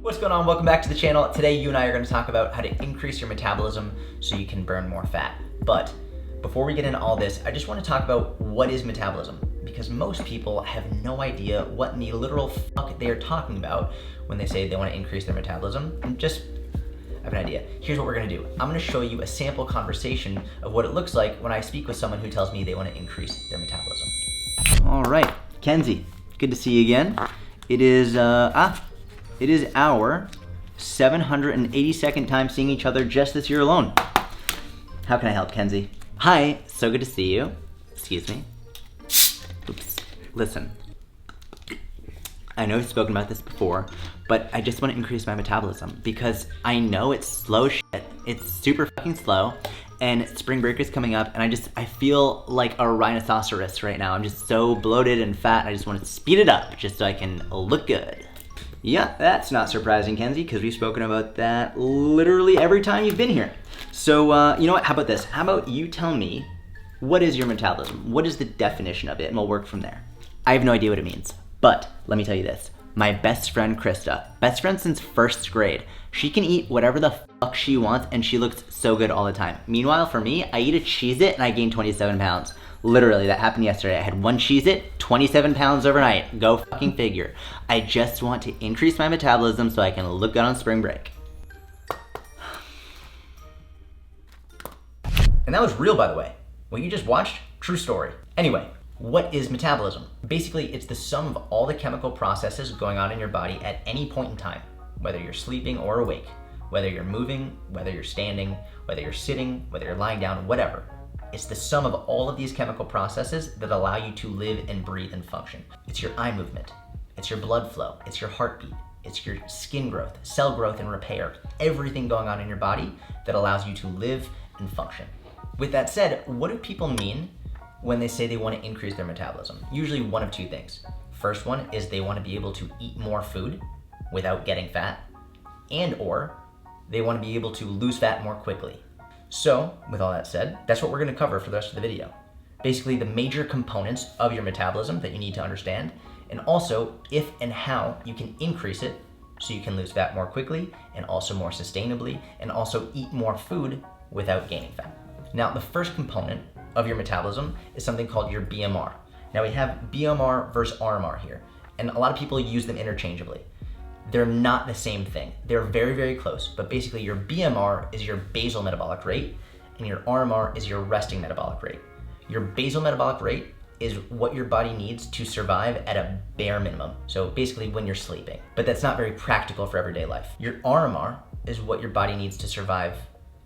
What's going on? Welcome back to the channel. Today you and I are going to talk about how to increase your metabolism so you can burn more fat. But before we get into all this, I just want to talk about what is metabolism, because most people have no idea what in the literal fuck they are talking about when they say they want to increase their metabolism. And just I have an idea. Here's what we're going to do. I'm going to show you a sample conversation of what it looks like when I speak with someone who tells me they want to increase their metabolism. All right, Kenzie, good to see you again. It is our 782nd time seeing each other just this year alone. How can I help, Kenzie? Hi, so good to see you. Excuse me. Oops. Listen, I know we've spoken about this before, but I just want to increase my metabolism because I know it's slow shit. It's super fucking slow, and spring break is coming up, and I feel like a rhinoceros right now. I'm just so bloated and fat, and I just want to speed it up just so I can look good. Yeah, that's not surprising, Kenzie, because we've spoken about that literally every time you've been here. So, you know what, how about this? How about you tell me, what is your metabolism? What is the definition of it? And we'll work from there. I have no idea what it means, but let me tell you this. My best friend, Krista, best friend since first grade, she can eat whatever the fuck she wants, and she looks so good all the time. Meanwhile, for me, I eat a Cheez-It and I gain 27 pounds. Literally, that happened yesterday. I had one Cheez-It, 27 pounds overnight. Go fucking figure. I just want to increase my metabolism so I can look good on spring break. And that was real, by the way. What you just watched, true story. Anyway, what is metabolism? Basically, it's the sum of all the chemical processes going on in your body at any point in time, whether you're sleeping or awake, whether you're moving, whether you're standing, whether you're sitting, whether you're lying down, whatever. It's the sum of all of these chemical processes that allow you to live and breathe and function. It's your eye movement, it's your blood flow, it's your heartbeat, it's your skin growth, cell growth and repair, everything going on in your body that allows you to live and function. With that said, what do people mean when they say they want to increase their metabolism? Usually one of two things. First one is they want to be able to eat more food without getting fat, and or they want to be able to lose fat more quickly. So, with all that said, that's what we're going to cover for the rest of the video. Basically, the major components of your metabolism that you need to understand, and also if and how you can increase it so you can lose fat more quickly and also more sustainably, and also eat more food without gaining fat. Now, the first component of your metabolism is something called your BMR. Now, we have BMR versus RMR here, and a lot of people use them interchangeably. They're not the same thing. They're very, very close, but basically your BMR is your basal metabolic rate and your RMR is your resting metabolic rate. Your basal metabolic rate is what your body needs to survive at a bare minimum. So basically when you're sleeping, but that's not very practical for everyday life. Your RMR is what your body needs to survive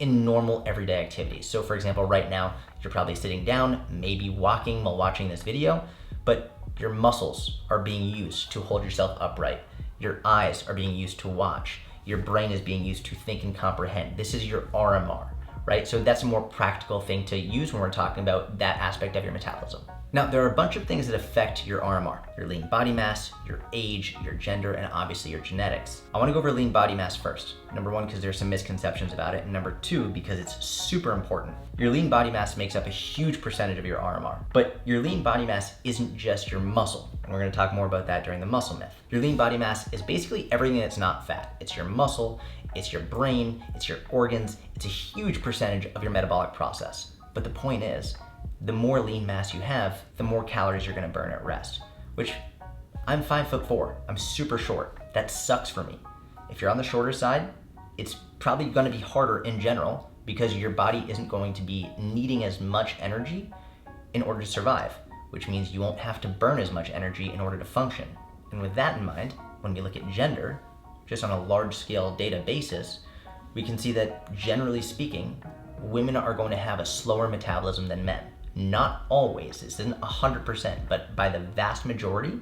in normal everyday activities. So for example, right now, you're probably sitting down, maybe walking while watching this video, but your muscles are being used to hold yourself upright. Your eyes are being used to watch. Your brain is being used to think and comprehend. This is your RMR, right? So that's a more practical thing to use when we're talking about that aspect of your metabolism. Now, there are a bunch of things that affect your RMR, your lean body mass, your age, your gender, and obviously your genetics. I wanna go over lean body mass first. Number one, because there's some misconceptions about it, and number two, because it's super important. Your lean body mass makes up a huge percentage of your RMR, but your lean body mass isn't just your muscle, and we're gonna talk more about that during the muscle myth. Your lean body mass is basically everything that's not fat. It's your muscle, it's your brain, it's your organs, it's a huge percentage of your metabolic process. But the point is, the more lean mass you have, the more calories you're gonna burn at rest, which I'm 5'4", I'm super short. That sucks for me. If you're on the shorter side, it's probably gonna be harder in general because your body isn't going to be needing as much energy in order to survive, which means you won't have to burn as much energy in order to function. And with that in mind, when we look at gender, just on a large scale data basis, we can see that generally speaking, women are going to have a slower metabolism than men. Not always, this isn't 100%, but by the vast majority,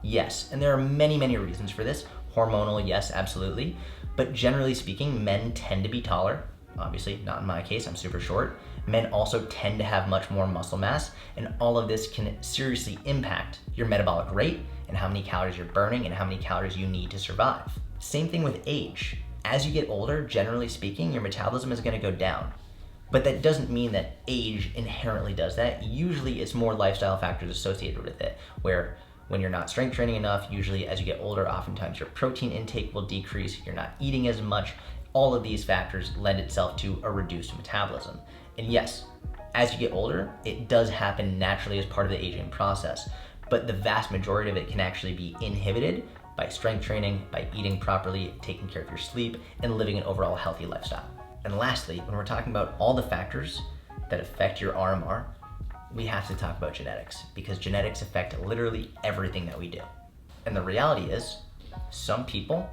yes. And there are many, many reasons for this. Hormonal, yes, absolutely. But generally speaking, men tend to be taller. Obviously, not in my case, I'm super short. Men also tend to have much more muscle mass, and all of this can seriously impact your metabolic rate and how many calories you're burning and how many calories you need to survive. Same thing with age. As you get older, generally speaking, your metabolism is gonna go down. But that doesn't mean that age inherently does that. Usually it's more lifestyle factors associated with it, where When you're not strength training enough, usually as you get older, oftentimes your protein intake will decrease, you're not eating as much. All of these factors lend itself to a reduced metabolism. And yes, as you get older, it does happen naturally as part of the aging process, but the vast majority of it can actually be inhibited by strength training, by eating properly, taking care of your sleep, and living an overall healthy lifestyle. And lastly, when we're talking about all the factors that affect your RMR, we have to talk about genetics, because genetics affect literally everything that we do. And the reality is, some people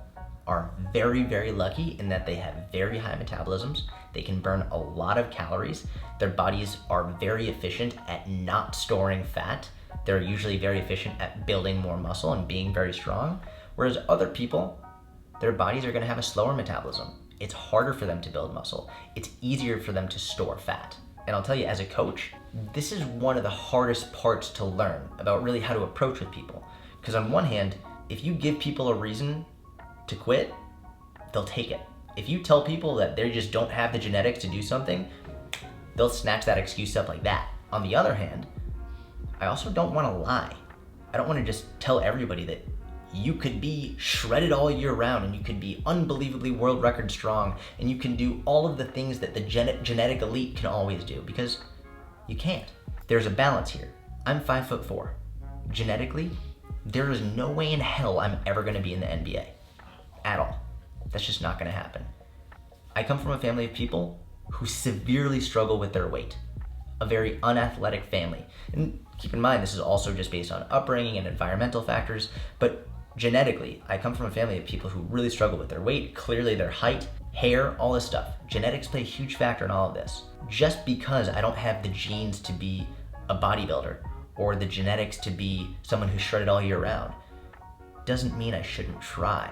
are very, very lucky in that they have very high metabolisms. They can burn a lot of calories. Their bodies are very efficient at not storing fat. They're usually very efficient at building more muscle and being very strong. Whereas other people, their bodies are gonna have a slower metabolism. It's harder for them to build muscle. It's easier for them to store fat. And I'll tell you, as a coach, this is one of the hardest parts to learn about really how to approach with people. Because on one hand, if you give people a reason to quit, they'll take it. If you tell people that they just don't have the genetics to do something, they'll snatch that excuse up like that. On the other hand, I also don't want to lie. I don't want to just tell everybody that you could be shredded all year round and you could be unbelievably world record strong and you can do all of the things that the genetic elite can always do, because you can't. There's a balance here. I'm 5'4". Genetically, there is no way in hell I'm ever going to be in the NBA. At all. That's just not gonna happen. I come from a family of people who severely struggle with their weight. A very unathletic family. And keep in mind, this is also just based on upbringing and environmental factors, but genetically, I come from a family of people who really struggle with their weight, clearly their height, hair, all this stuff. Genetics play a huge factor in all of this. Just because I don't have the genes to be a bodybuilder or the genetics to be someone who's shredded all year round doesn't mean I shouldn't try.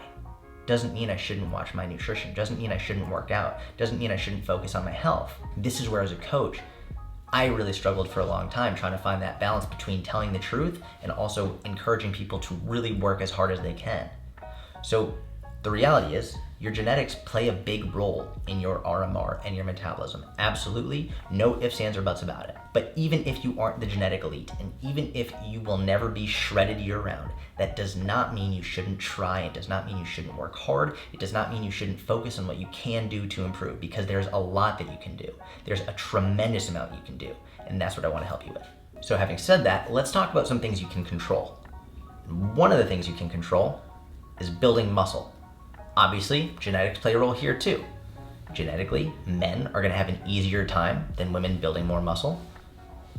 Doesn't mean I shouldn't watch my nutrition, doesn't mean I shouldn't work out, doesn't mean I shouldn't focus on my health. This is where, as a coach, I really struggled for a long time trying to find that balance between telling the truth and also encouraging people to really work as hard as they can. So the reality is, your genetics play a big role in your RMR and your metabolism. Absolutely, no ifs, ands, or buts about it. But even if you aren't the genetic elite, and even if you will never be shredded year-round, that does not mean you shouldn't try. It does not mean you shouldn't work hard. It does not mean you shouldn't focus on what you can do to improve, because there's a lot that you can do. There's a tremendous amount you can do, and that's what I want to help you with. So having said that, let's talk about some things you can control. One of the things you can control is building muscle. Obviously, genetics play a role here too. Genetically, men are gonna have an easier time than women building more muscle.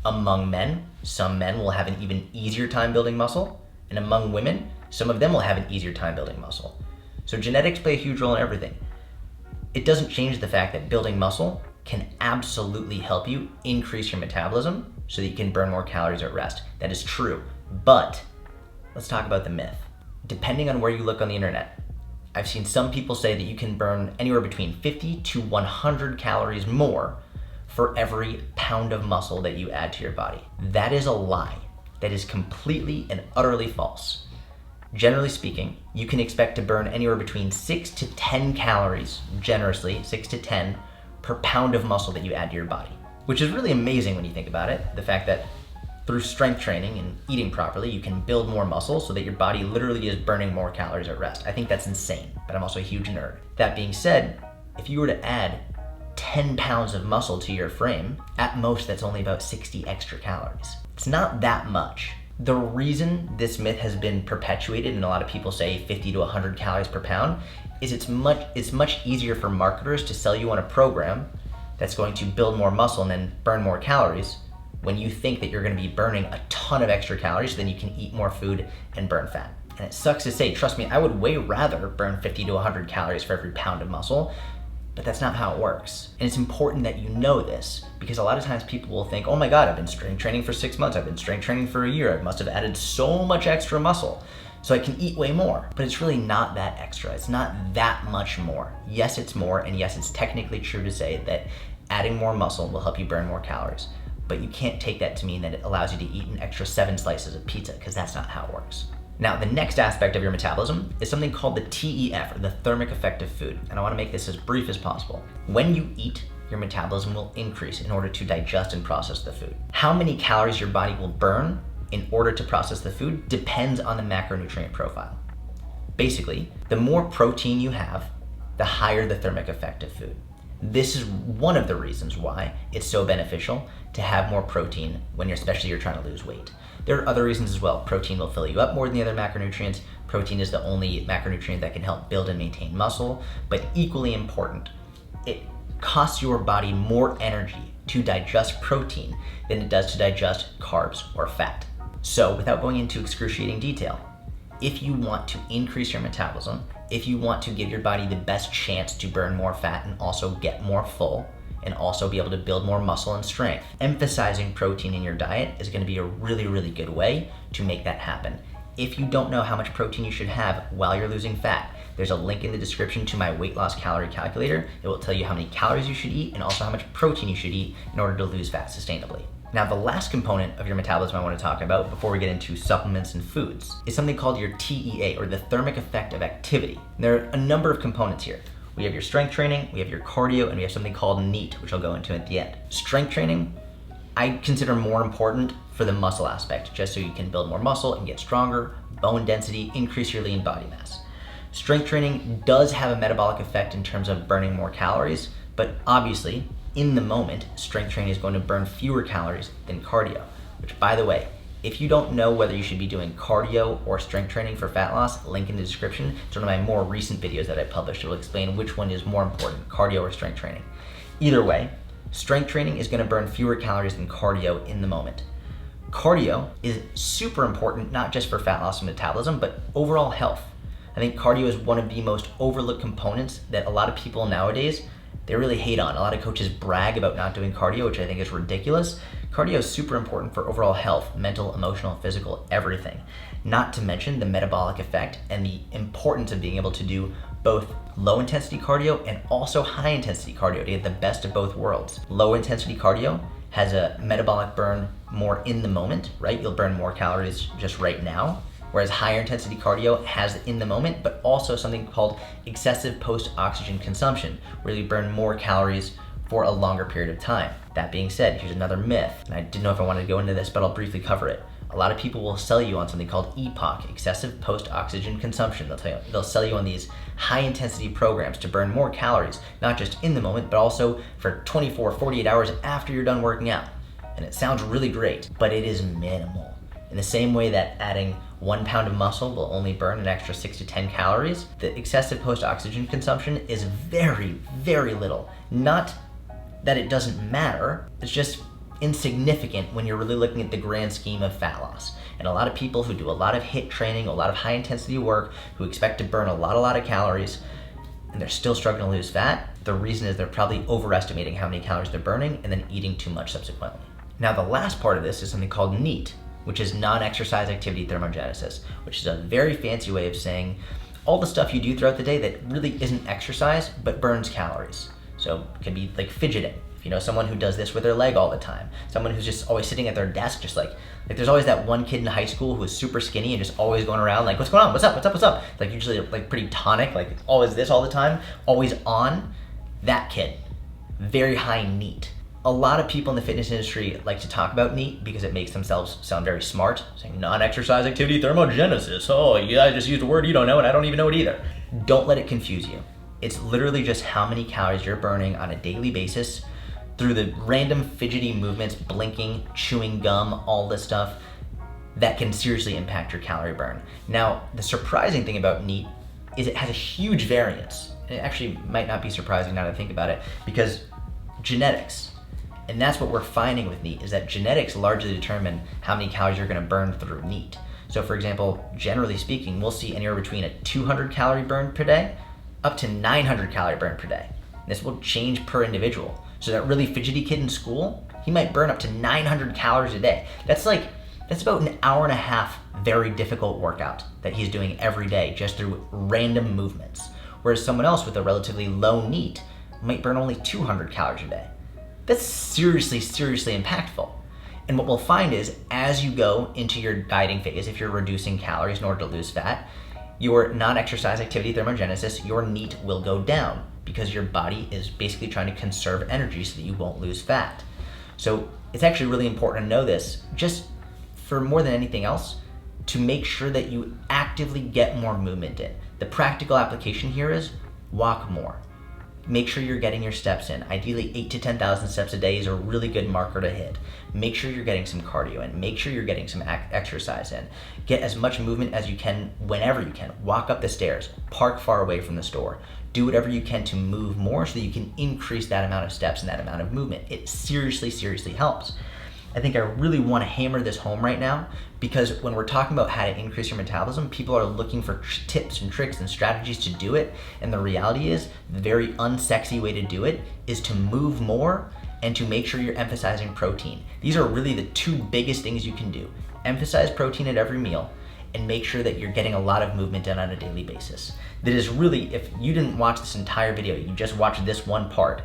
Among men, some men will have an even easier time building muscle, and among women, some of them will have an easier time building muscle. So genetics play a huge role in everything. It doesn't change the fact that building muscle can absolutely help you increase your metabolism so that you can burn more calories at rest. That is true, but let's talk about the myth. Depending on where you look on the internet, I've seen some people say that you can burn anywhere between 50 to 100 calories more for every pound of muscle that you add to your body. That is a lie. That is completely and utterly false. Generally speaking, you can expect to burn anywhere between 6 to 10 calories, generously, 6 to 10, per pound of muscle that you add to your body. Which is really amazing when you think about it, the fact that through strength training and eating properly, you can build more muscle so that your body literally is burning more calories at rest. I think that's insane, but I'm also a huge nerd. That being said, if you were to add 10 pounds of muscle to your frame, at most that's only about 60 extra calories. It's not that much. The reason this myth has been perpetuated, and a lot of people say 50 to 100 calories per pound, is it's much easier for marketers to sell you on a program that's going to build more muscle and then burn more calories when you think that you're gonna be burning a ton of extra calories so then you can eat more food and burn fat. And it sucks to say, trust me, I would way rather burn 50 to 100 calories for every pound of muscle, but that's not how it works. And it's important that you know this, because a lot of times people will think, oh my God, I've been strength training for 6 months, I've been strength training for a year, I must have added so much extra muscle, so I can eat way more. But it's really not that extra, it's not that much more. Yes, it's more, and yes, it's technically true to say that adding more muscle will help you burn more calories. But you can't take that to mean that it allows you to eat an extra 7 slices of pizza, because that's not how it works. Now, the next aspect of your metabolism is something called the TEF, or the thermic effect of food, and I wanna make this as brief as possible. When you eat, your metabolism will increase in order to digest and process the food. How many calories your body will burn in order to process the food depends on the macronutrient profile. Basically, the more protein you have, the higher the thermic effect of food. This is one of the reasons why it's so beneficial to have more protein when especially you're trying to lose weight. There are other reasons as well. Protein will fill you up more than the other macronutrients. Protein is the only macronutrient that can help build and maintain muscle, but equally important, it costs your body more energy to digest protein than it does to digest carbs or fat. So without going into excruciating detail, if you want to increase your metabolism, if you want to give your body the best chance to burn more fat and also get more full, and also be able to build more muscle and strength, emphasizing protein in your diet is going to be a really, really good way to make that happen. If you don't know how much protein you should have while you're losing fat, there's a link in the description to my weight loss calorie calculator. It will tell you how many calories you should eat and also how much protein you should eat in order to lose fat sustainably. Now, the last component of your metabolism I want to talk about before we get into supplements and foods is something called your TEA, or the thermic effect of activity. And there are a number of components here. We have your strength training, we have your cardio, and we have something called NEAT, which I'll go into at the end. Strength training, I consider more important for the muscle aspect, just so you can build more muscle and get stronger, bone density, increase your lean body mass. Strength training does have a metabolic effect in terms of burning more calories, but obviously, in the moment, strength training is going to burn fewer calories than cardio, which, by the way, if you don't know whether you should be doing cardio or strength training for fat loss, link in the description. It's one of my more recent videos that I published. It will explain which one is more important, cardio or strength training. Either way, strength training is going to burn fewer calories than cardio in the moment. Cardio is super important, not just for fat loss and metabolism, but overall health. I think cardio is one of the most overlooked components that a lot of people nowadays, they really hate on. A lot of coaches brag about not doing cardio, which I think is ridiculous. Cardio is super important for overall health, mental, emotional, physical, everything. Not to mention the metabolic effect and the importance of being able to do both low intensity cardio and also high intensity cardio to get the best of both worlds. Low intensity cardio has a metabolic burn more in the moment, right? You'll burn more calories just right now. Whereas higher intensity cardio has in the moment, but also something called excessive post-oxygen consumption, where you burn more calories for a longer period of time. That being said, here's another myth, and I didn't know if I wanted to go into this, but I'll briefly cover it. A lot of people will sell you on something called EPOC, excessive post-oxygen consumption. They'll sell you on these high-intensity programs to burn more calories, not just in the moment, but also for 24, 48 hours after you're done working out. And it sounds really great, but it is minimal. In the same way that adding 1 pound of muscle will only burn an extra 6 to 10 calories, the excessive post-oxygen consumption is very, very little. Not that it doesn't matter, it's just insignificant when you're really looking at the grand scheme of fat loss. And a lot of people who do a lot of HIIT training, a lot of high intensity work, who expect to burn a lot of calories, and they're still struggling to lose fat, the reason is they're probably overestimating how many calories they're burning and then eating too much subsequently. Now, the last part of this is something called NEAT, which is non-exercise activity thermogenesis, which is a very fancy way of saying all the stuff you do throughout the day that really isn't exercise, but burns calories. So it could be like fidgeting. If you know someone who does this with their leg all the time, someone who's just always sitting at their desk, just like there's always that one kid in high school who is super skinny and just always going around like, what's going on? What's up? What's up? What's up? Like usually like pretty tonic, like always this all the time, always on. That kid, very high NEAT. A lot of people in the fitness industry like to talk about NEAT because it makes themselves sound very smart, saying non-exercise activity thermogenesis. Oh, yeah, I just used a word you don't know and I don't even know it either. Don't let it confuse you. It's literally just how many calories you're burning on a daily basis through the random fidgety movements, blinking, chewing gum, all this stuff that can seriously impact your calorie burn. Now, the surprising thing about NEAT is it has a huge variance. It actually might not be surprising now that I think about it, because genetics, and that's what we're finding with NEAT, is that genetics largely determine how many calories you're gonna burn through NEAT. So for example, generally speaking, we'll see anywhere between a 200 calorie burn per day up to 900 calorie burn per day. This will change per individual. So that really fidgety kid in school, he might burn up to 900 calories a day. That's about an hour and a half very difficult workout that he's doing every day just through random movements. Whereas someone else with a relatively low NEAT might burn only 200 calories a day. That's seriously impactful. And what we'll find is as you go into your dieting phase, if you're reducing calories in order to lose fat, your non-exercise activity thermogenesis, your NEAT will go down because your body is basically trying to conserve energy so that you won't lose fat. So it's actually really important to know this just for more than anything else, to make sure that you actively get more movement in. The practical application here is walk more. Make sure you're getting your steps in. Ideally 8 to 10,000 steps a day is a really good marker to hit. Make sure you're getting some cardio in. Make sure you're getting some exercise in. Get as much movement as you can whenever you can. Walk up the stairs, park far away from the store. Do whatever you can to move more so that you can increase that amount of steps and that amount of movement. It seriously, seriously helps. I think I really want to hammer this home right now, because when we're talking about how to increase your metabolism, people are looking for tips and tricks and strategies to do it. And the reality is, the very unsexy way to do it is to move more and to make sure you're emphasizing protein. These are really the two biggest things you can do. Emphasize protein at every meal and make sure that you're getting a lot of movement done on a daily basis. That is really, if you didn't watch this entire video, you just watched this one part,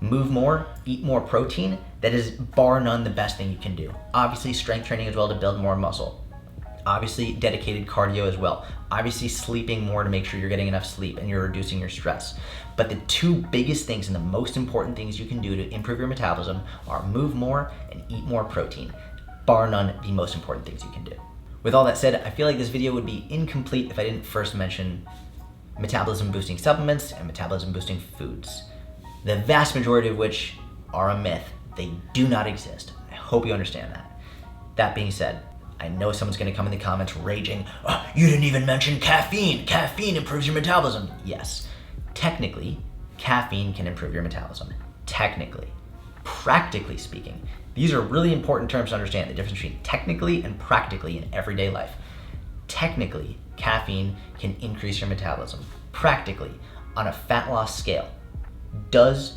move more, eat more protein, that is bar none the best thing you can do. Obviously strength training as well to build more muscle. Obviously dedicated cardio as well. Obviously sleeping more to make sure you're getting enough sleep and you're reducing your stress. But the two biggest things and the most important things you can do to improve your metabolism are move more and eat more protein. Bar none the most important things you can do. With all that said, I feel like this video would be incomplete if I didn't first mention metabolism boosting supplements and metabolism boosting foods. The vast majority of which are a myth. They do not exist. I hope you understand that. That being said, I know someone's gonna come in the comments raging, oh, you didn't even mention caffeine. Caffeine improves your metabolism. Yes, technically, caffeine can improve your metabolism. Technically. Practically speaking, these are really important terms to understand, the difference between technically and practically in everyday life. Technically, caffeine can increase your metabolism. Practically, on a fat loss scale, does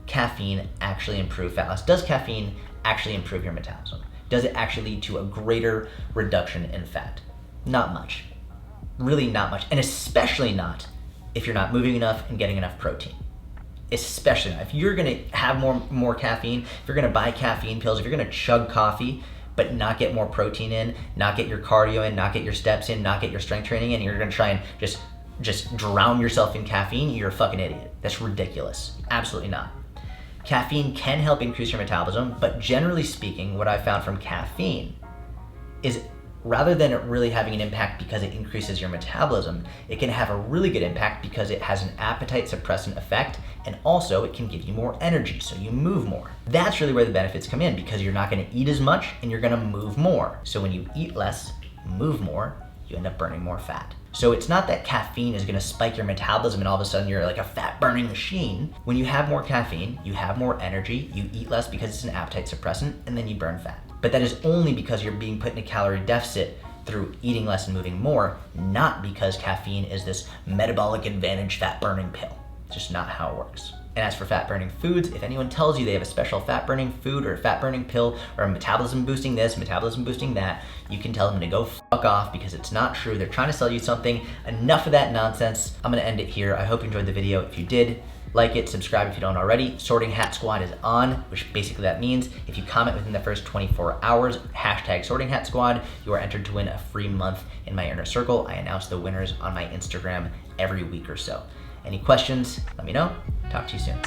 caffeine actually improve fat loss? Does caffeine actually improve your metabolism? Does it actually lead to a greater reduction in fat? Not much. Really not much. And especially not if you're not moving enough and getting enough protein. Especially not. If you're gonna have more caffeine, if you're gonna buy caffeine pills, if you're gonna chug coffee, but not get more protein in, not get your cardio in, not get your steps in, not get your strength training in, you're gonna try and just drown yourself in caffeine, you're a fucking idiot. That's ridiculous. Absolutely not. Caffeine can help increase your metabolism, but generally speaking, what I found from caffeine is rather than it really having an impact because it increases your metabolism, it can have a really good impact because it has an appetite suppressant effect, and also it can give you more energy, so you move more. That's really where the benefits come in, because you're not gonna eat as much and you're gonna move more. So when you eat less, move more, you end up burning more fat. So it's not that caffeine is gonna spike your metabolism and all of a sudden you're like a fat burning machine. When you have more caffeine, you have more energy, you eat less because it's an appetite suppressant, and then you burn fat. But that is only because you're being put in a calorie deficit through eating less and moving more, not because caffeine is this metabolic advantage fat burning pill. It's just not how it works. And as for fat burning foods, if anyone tells you they have a special fat burning food or a fat burning pill or a metabolism boosting this, metabolism boosting that, you can tell them to go fuck off, because it's not true. They're trying to sell you something. Enough of that nonsense. I'm gonna end it here. I hope you enjoyed the video. If you did, like it, subscribe if you don't already. Sorting Hat Squad is on, which basically that means if you comment within the first 24 hours, hashtag Sorting Hat Squad, you are entered to win a free month in my inner circle. I announce the winners on my Instagram every week or so. Any questions, let me know. Talk to you soon.